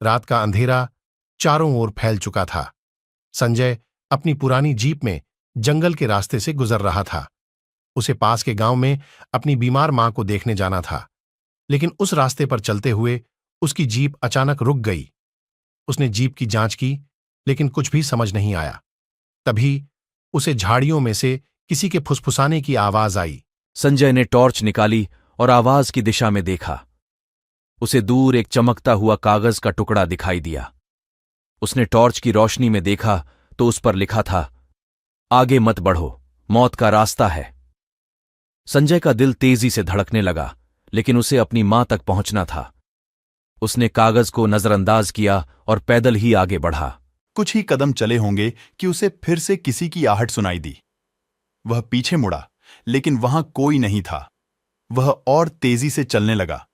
रात का अंधेरा चारों ओर फैल चुका था। संजय अपनी पुरानी जीप में जंगल के रास्ते से गुजर रहा था। उसे पास के गांव में अपनी बीमार मां को देखने जाना था, लेकिन उस रास्ते पर चलते हुए उसकी जीप अचानक रुक गई। उसने जीप की जांच की, लेकिन कुछ भी समझ नहीं आया। तभी उसे झाड़ियों में से किसी के फुसफुसाने की आवाज आई। संजय ने टॉर्च निकाली और आवाज की दिशा में देखा। उसे दूर एक चमकता हुआ कागज का टुकड़ा दिखाई दिया। उसने टॉर्च की रोशनी में देखा तो उस पर लिखा था, आगे मत बढ़ो, मौत का रास्ता है। संजय का दिल तेजी से धड़कने लगा, लेकिन उसे अपनी मां तक पहुंचना था। उसने कागज को नजरअंदाज किया और पैदल ही आगे बढ़ा। कुछ ही कदम चले होंगे कि उसे फिर से किसी की आहट सुनाई दी। वह पीछे मुड़ा, लेकिन वहां कोई नहीं था। वह और तेजी से चलने लगा।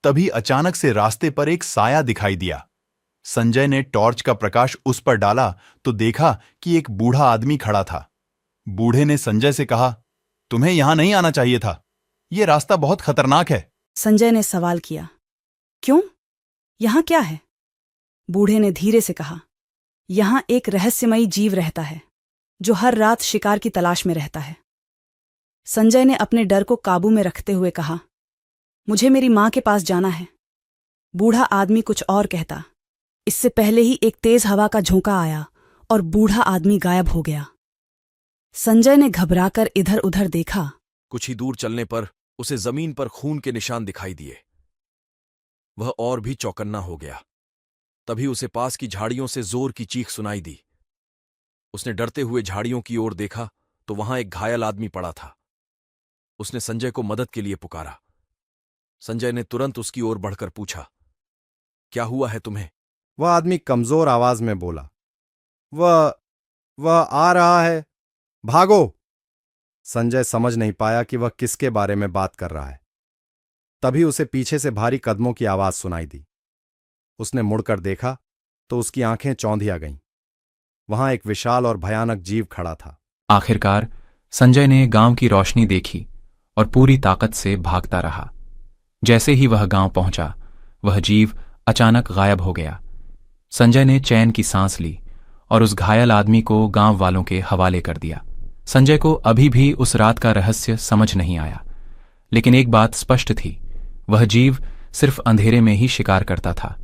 तभी अचानक से रास्ते पर एक साया दिखाई दिया। संजय ने टॉर्च का प्रकाश उस पर डाला तो देखा कि एक बूढ़ा आदमी खड़ा था। बूढ़े ने संजय से कहा, तुम्हें यहां नहीं आना चाहिए था, यह रास्ता बहुत खतरनाक है। संजय ने सवाल किया, क्यों? यहां क्या है? बूढ़े ने धीरे से कहा, यहां एक रहस्यमयी जीव रहता है जो हर रात शिकार की तलाश में रहता है। संजय ने अपने डर को काबू में रखते हुए कहा, मुझे मेरी मां के पास जाना है। बूढ़ा आदमी कुछ और कहता, इससे पहले ही एक तेज हवा का झोंका आया और बूढ़ा आदमी गायब हो गया। संजय ने घबराकर इधर उधर देखा। कुछ ही दूर चलने पर उसे जमीन पर खून के निशान दिखाई दिए। वह और भी चौकन्ना हो गया। तभी उसे पास की झाड़ियों से जोर की चीख सुनाई दी। उसने डरते हुए झाड़ियों की ओर देखा तो वहां एक घायल आदमी पड़ा था। उसने संजय को मदद के लिए पुकारा। संजय ने तुरंत उसकी ओर बढ़कर पूछा, क्या हुआ है तुम्हें? वह आदमी कमजोर आवाज में बोला, वह आ रहा है, भागो। संजय समझ नहीं पाया कि वह किसके बारे में बात कर रहा है। तभी उसे पीछे से भारी कदमों की आवाज सुनाई दी। उसने मुड़कर देखा तो उसकी आंखें चौंधिया गईं। वहां एक विशाल और भयानक जीव खड़ा था। आखिरकार संजय ने गांव की रोशनी देखी और पूरी ताकत से भागता रहा। जैसे ही वह गांव पहुंचा, वह जीव अचानक गायब हो गया। संजय ने चैन की सांस ली और उस घायल आदमी को गांव वालों के हवाले कर दिया। संजय को अभी भी उस रात का रहस्य समझ नहीं आया, लेकिन एक बात स्पष्ट थी, वह जीव सिर्फ अंधेरे में ही शिकार करता था।